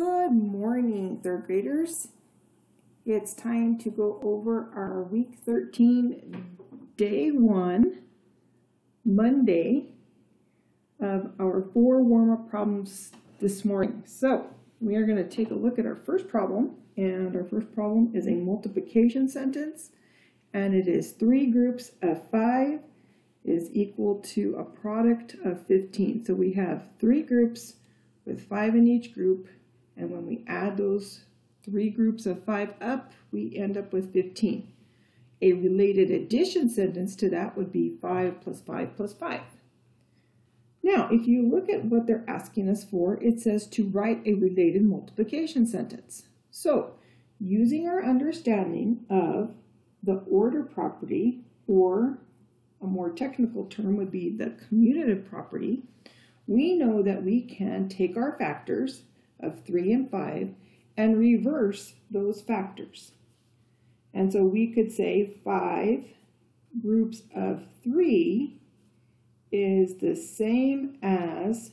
Good morning, third graders. It's time to go over our week 13, day 1, Monday of our 4 warm-up problems this morning. So we are going to take a look at our first problem, and our first problem is a multiplication sentence, and it is 3 groups of 5 is equal to a product of 15. So we have 3 groups with 5 in each group, and when we add those 3 groups of 5 up, we end up with 15. A related addition sentence to that would be 5 plus 5 plus 5. Now, if you look at what they're asking us for, it says to write a related multiplication sentence. So, using our understanding of the order property, or a more technical term would be the commutative property, we know that we can take our factors of 3 and 5 and reverse those factors. And so we could say 5 groups of 3 is the same as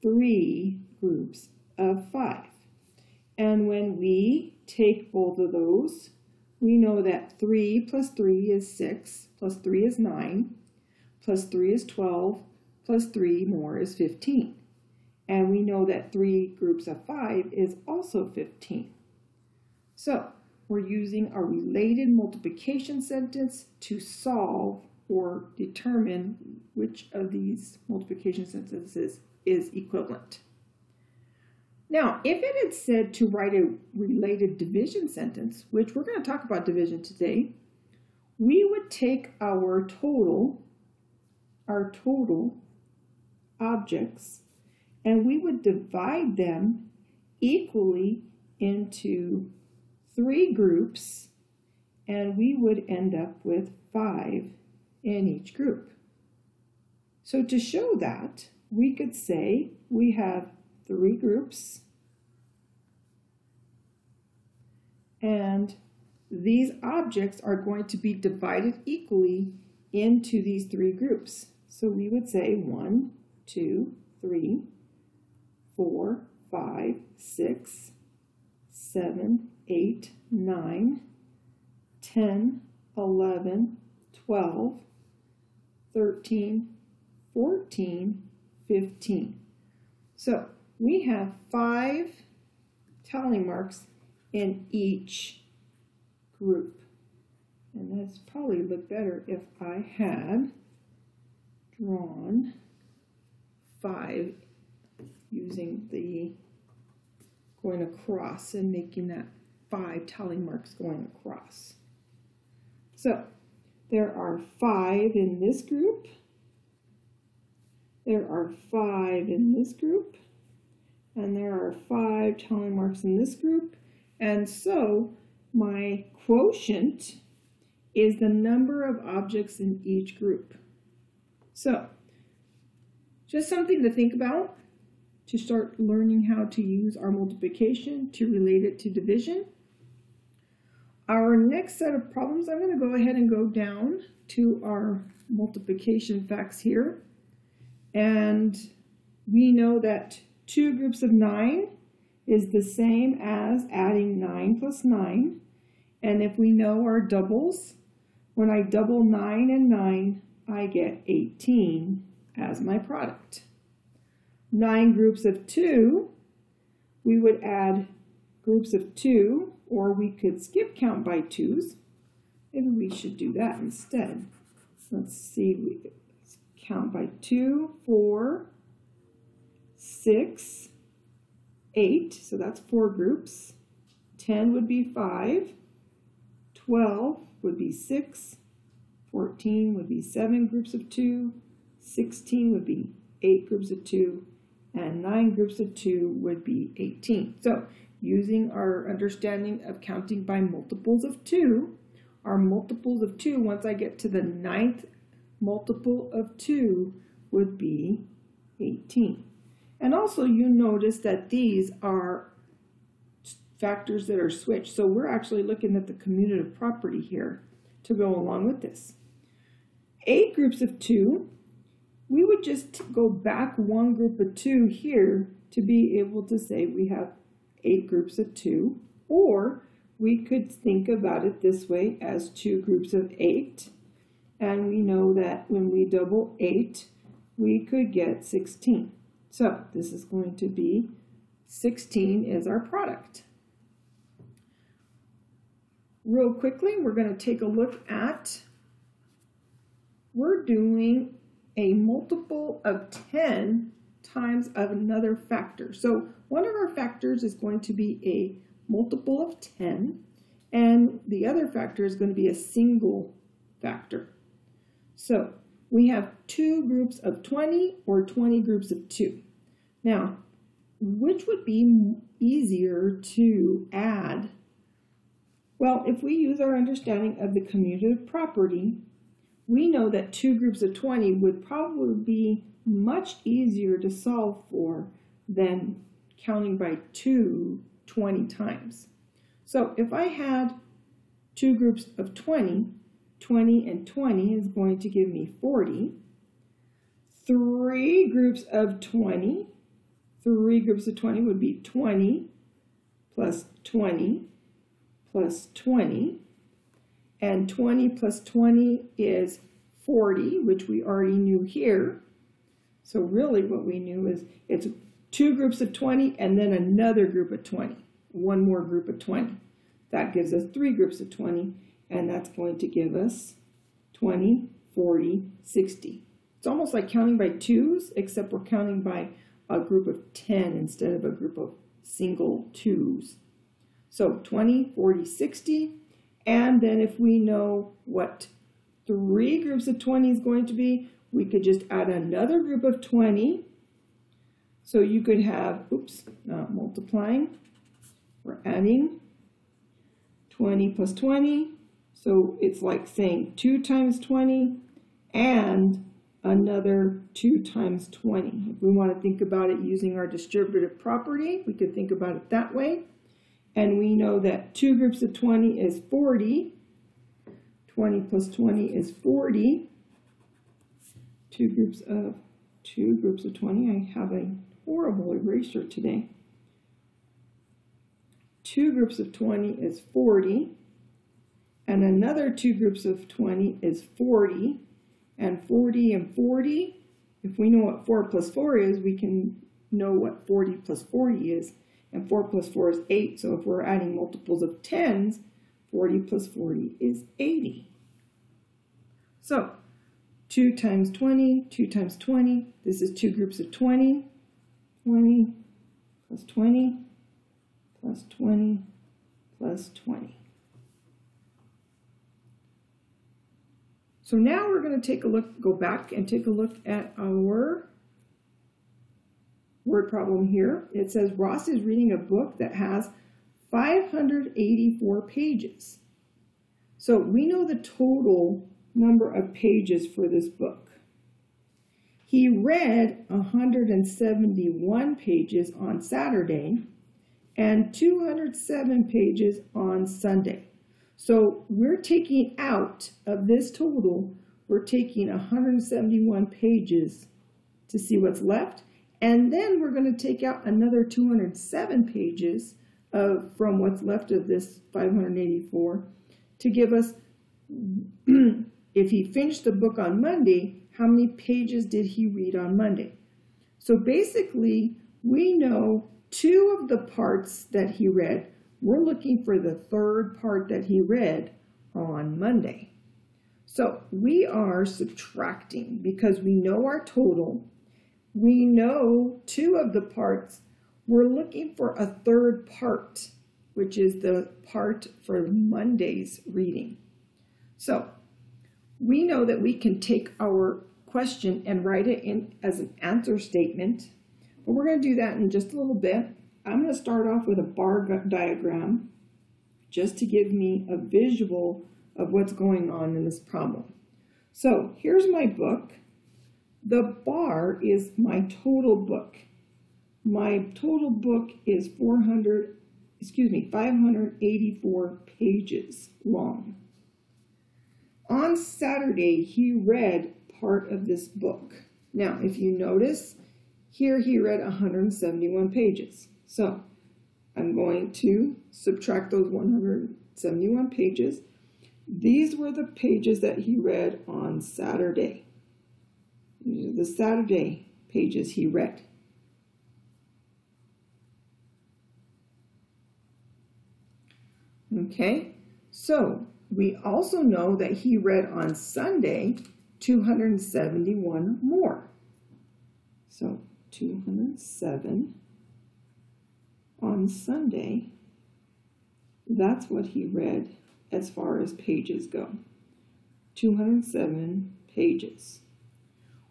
3 groups of 5. And when we take both of those, we know that 3 plus 3 is 6, plus 3 is 9, plus 3 is 12, plus 3 more is 15. And we know that 3 groups of 5 is also 15. So we're using a related multiplication sentence to solve or determine which of these multiplication sentences is equivalent. Now, if it had said to write a related division sentence, which we're going to talk about division today, we would take our total objects, and we would divide them equally into 3 groups, and we would end up with 5 in each group. So to show that, we could say we have 3 groups, and these objects are going to be divided equally into these 3 groups. So we would say 1, 2, 3, 4, 5, 6, 7, 8, 9, 10, 11, 12, 13, 14, 15. So we have 5 tally marks in each group. And that's probably look better if I had drawn 5 using the going across and making that 5 tally marks going across. So there are 5 in this group, there are 5 in this group, and there are 5 tally marks in this group, and so my quotient is the number of objects in each group. So just something to think about to start learning how to use our multiplication to relate it to division. Our next set of problems, I'm going to go ahead and go down to our multiplication facts here. And we know that 2 groups of 9 is the same as adding 9 plus 9. And if we know our doubles, when I double 9 and 9, I get 18 as my product. 9 groups of 2, we would add groups of 2, or we could skip count by 2s. Maybe we should do that instead. Let's see, we count by 2, 4, 6, 8, so that's 4 groups. 10 would be 5, 12 would be 6, 14 would be 7 groups of 2, 16 would be 8 groups of 2, and 9 groups of 2 would be 18. So using our understanding of counting by multiples of 2, our multiples of 2, once I get to the 9th multiple of 2, would be 18. And also you notice that these are factors that are switched. So we're actually looking at the commutative property here to go along with this. 8 groups of 2, we would just go back 1 group of 2 here to be able to say we have 8 groups of 2, or we could think about it this way as 2 groups of 8, and we know that when we double 8, we could get 16. So this is going to be 16 is our product. Real quickly, we're going to take a look at, we're doing a multiple of 10 times of another factor. So one of our factors is going to be a multiple of 10, and the other factor is going to be a single factor. So we have 2 groups of 20 or 20 groups of 2. Now, which would be easier to add? Well, if we use our understanding of the commutative property, we know that 2 groups of 20 would probably be much easier to solve for than counting by 2 20 times. So if I had 2 groups of 20, 20 and 20 is going to give me 40. 3 groups of 20, 3 groups of 20 would be 20 plus 20 plus 20, and 20 plus 20 is 40, which we already knew here. So really what we knew is it's 2 groups of 20 and then another group of 20, one more group of 20. That gives us 3 groups of 20, and that's going to give us 20, 40, 60. It's almost like counting by 2s, except we're counting by a group of 10 instead of a group of single 2s. So 20, 40, 60, and then if we know what 3 groups of 20 is going to be, we could just add another group of 20. So you could have, not multiplying, we're adding 20 plus 20. So it's like saying 2 times 20 and another 2 times 20. If we want to think about it using our distributive property, we could think about it that way. And we know that 2 groups of 20 is 40. 20 plus 20 is 40. 2 groups of 20. I have a horrible eraser today. 2 groups of 20 is 40. And another 2 groups of 20 is 40. And 40 and 40, if we know what 4 plus 4 is, we can know what 40 plus 40 is. And 4 plus 4 is 8. So if we're adding multiples of 10s, 40 plus 40 is 80. So 2 times 20, 2 times 20. This is 2 groups of 20. 20 plus 20 plus 20 plus 20. So now we're going to go back and take a look at our word problem here. It says Ross is reading a book that has 584 pages. So we know the total number of pages for this book. He read 171 pages on Saturday and 207 pages on Sunday. So we're taking out of this total, we're taking 171 pages to see what's left. And then we're going to take out another 207 pages from what's left of this 584 to give us, if he finished the book on Monday, how many pages did he read on Monday? So basically, we know 2 of the parts that he read. We're looking for the 3rd part that he read on Monday. So we are subtracting because we know our total. We know 2 of the parts. We're looking for a 3rd part, which is the part for Monday's reading. So we know that we can take our question and write it in as an answer statement, but we're going to do that in just a little bit. I'm going to start off with a bar diagram just to give me a visual of what's going on in this problem. So here's my book. The bar is my total book. My total book is 584 pages long. On Saturday, he read part of this book. Now, if you notice, Here he read 171 pages. So I'm going to subtract those 171 pages. These were the pages that he read on Saturday. These are the Saturday pages he read. Okay, so we also know that he read on Sunday 271 more. So 207 on Sunday, that's what he read as far as pages go. 207 pages.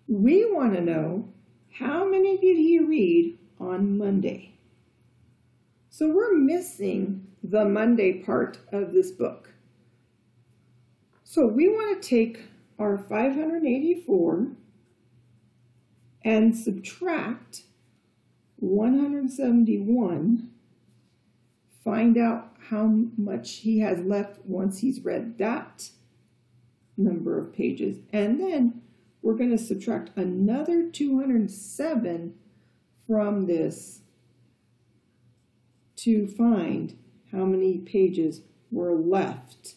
We want to know how many did he read on Monday. So we're missing the Monday part of this book. So we want to take our 584 and subtract 171, find out how much he has left once he's read that number of pages, and then we're going to subtract another 207 from this to find how many pages were left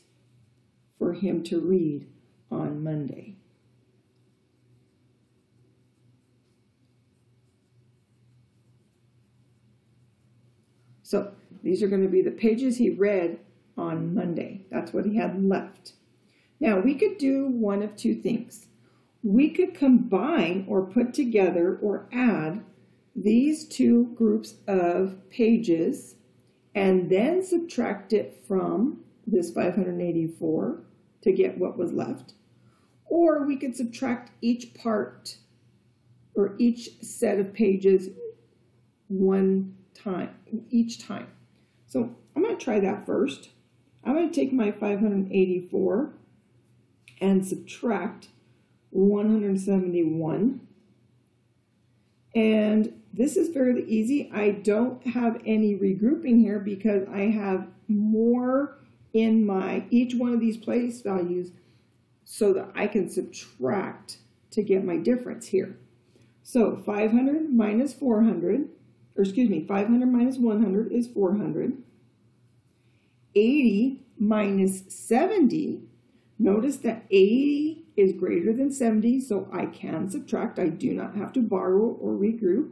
for him to read on Monday. So these are going to be the pages he read on Monday. That's what he had left. Now we could do one of two things. We could combine or put together or add these two groups of pages and then subtract it from this 584 to get what was left. Or we could subtract each part or each set of pages each time. So I'm going to try that first. I'm going to take my 584 and subtract 171. And this is fairly easy. I don't have any regrouping here because I have more in each one of these place values so that I can subtract to get my difference here. So 500 minus 400, or excuse me, 500 minus 100 is 400. 80 minus 70, notice that 80 is greater than 70, so I can subtract. I do not have to borrow or regroup.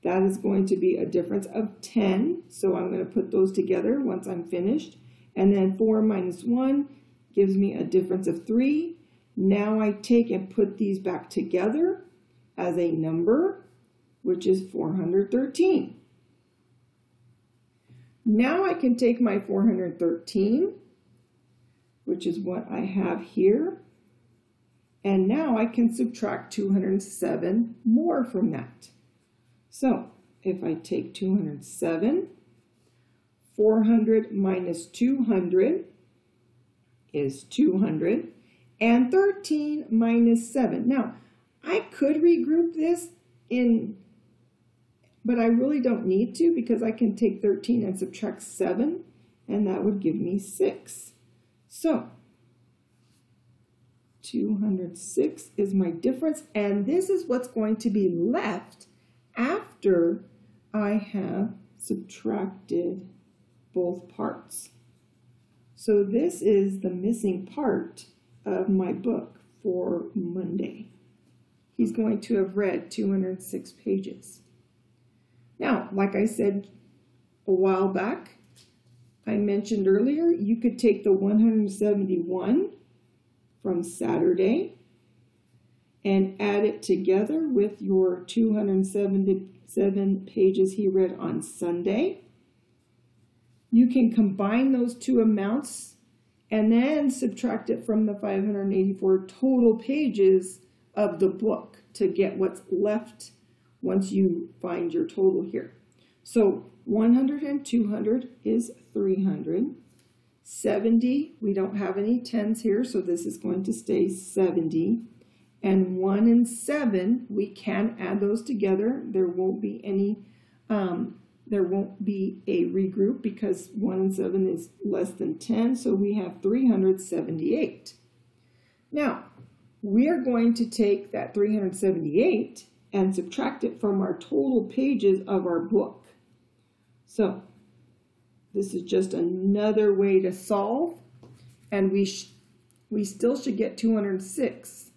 That is going to be a difference of 10, so I'm going to put those together once I'm finished. And then 4 minus 1 gives me a difference of 3. Now I take and put these back together as a number, which is 413. Now I can take my 413, which is what I have here, and now I can subtract 207 more from that. So if I take 207, 400 minus 200 is 200, and 13 minus 7. Now, I could regroup this but I really don't need to because I can take 13 and subtract 7, and that would give me 6. So 206 is my difference, and this is what's going to be left after I have subtracted both parts. So this is the missing part of my book for Monday. He's going to have read 206 pages. Now, like I said a while back, I mentioned earlier, you could take the 171 from Saturday and add it together with your 277 pages he read on Sunday. You can combine those two amounts and then subtract it from the 584 total pages of the book to get what's left once you find your total here. So 100 and 200 is 300. 70, we don't have any tens here, so this is going to stay 70. And 1 and 7, we can add those together. There won't be any, there won't be a regroup because 1 and 7 is less than 10, so we have 378. Now, we are going to take that 378 and subtract it from our total pages of our book. So this is just another way to solve, and we still should get 206.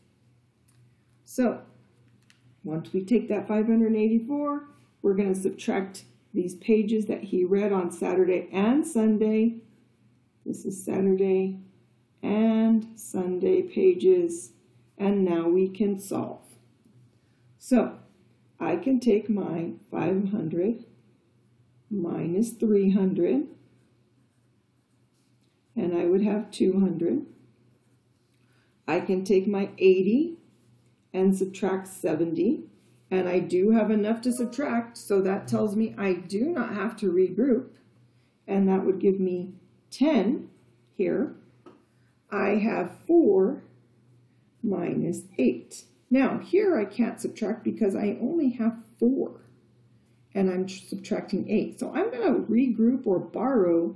So once we take that 584, we're going to subtract these pages that he read on Saturday and Sunday. This is Saturday and Sunday pages, and now we can solve. So I can take my 500 minus 300, and I would have 200. I can take my 80 and subtract 70, and I do have enough to subtract, so that tells me I do not have to regroup, and that would give me 10 here. I have 4 minus 8. Now here I can't subtract because I only have 4, and I'm subtracting 8. So I'm going to regroup or borrow.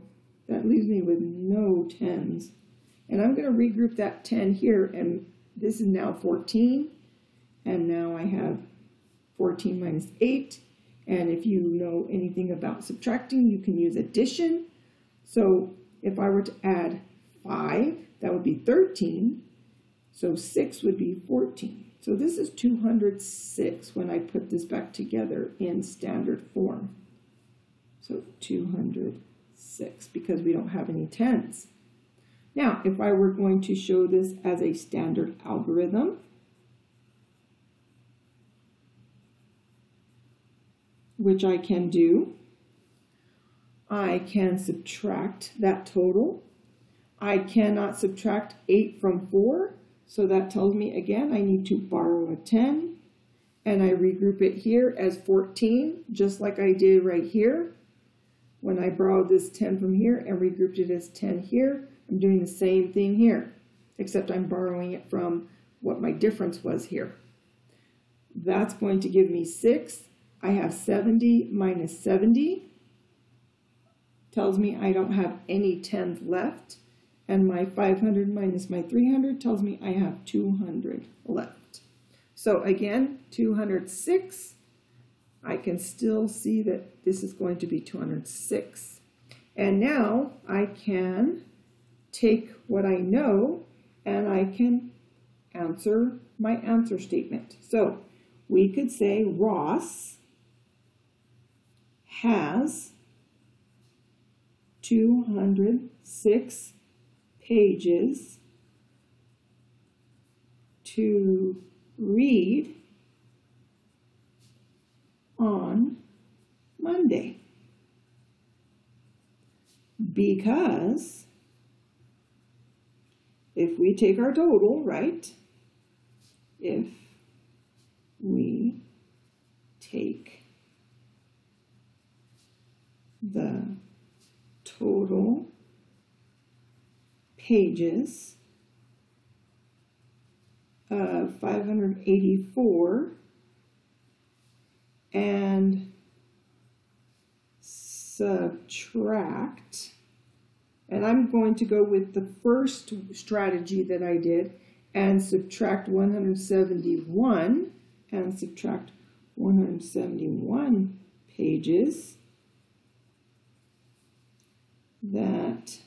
That leaves me with no 10s. And I'm going to regroup that 10 here, and this is now 14. And now I have 14 minus 8. And if you know anything about subtracting, you can use addition. So if I were to add 5, that would be 13. So 6 would be 14. So this is 206 when I put this back together in standard form. So 206, because we don't have any 10s. Now, if I were going to show this as a standard algorithm, which I can do, I can subtract that total. I cannot subtract 8 from 4, so that tells me again I need to borrow a 10, and I regroup it here as 14, just like I did right here. When I borrowed this 10 from here and regrouped it as 10 here, I'm doing the same thing here, except I'm borrowing it from what my difference was here. That's going to give me 6. I have 70 minus 70. Tells me I don't have any 10s left. And my 500 minus my 300 tells me I have 200 left. So again, 206. I can still see that this is going to be 206. And now I can take what I know and I can answer my answer statement. So we could say Ross has 206 pages to read on Monday, because if we take our total, right, if we take the total pages of 584 and subtract, and I'm going to go with the first strategy that I did and subtract 171 and subtract 171 pages. That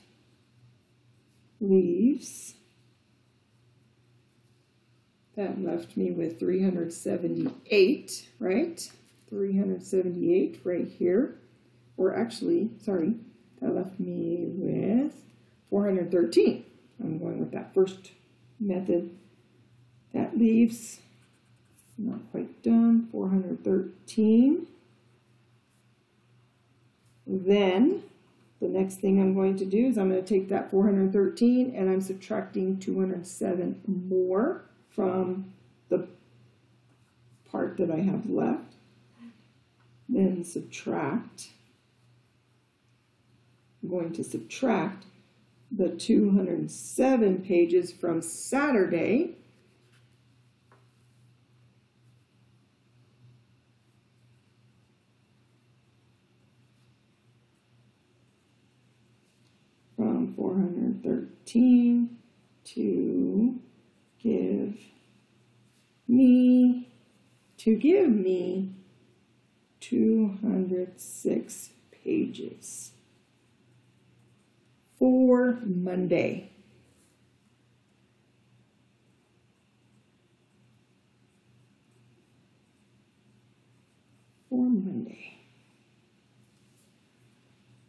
left me with 378, right? 378 right here. Or actually, sorry, that left me with 413. I'm going with that first method. That leaves, not quite done, 413. Then the next thing I'm going to do is I'm going to take that 413 and I'm subtracting 207 more from the part that I have left. Then subtract. I'm going to subtract the 207 pages from Saturday. From 413 to give me to give me 206 pages for Monday.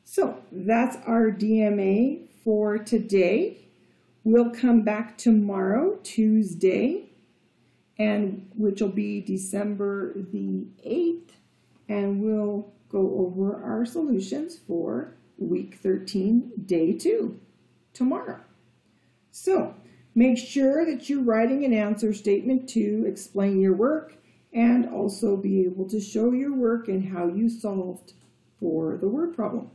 So that's our DMA for today. We'll come back tomorrow, Tuesday, and which will be December the 8th, and we'll go over our solutions for week 13, day 2, tomorrow. So make sure that you're writing an answer statement to explain your work and also be able to show your work and how you solved for the word problem.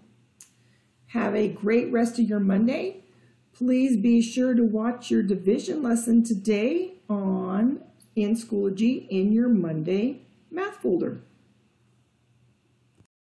Have a great rest of your Monday. Please be sure to watch your division lesson today in Schoology in your Monday math folder.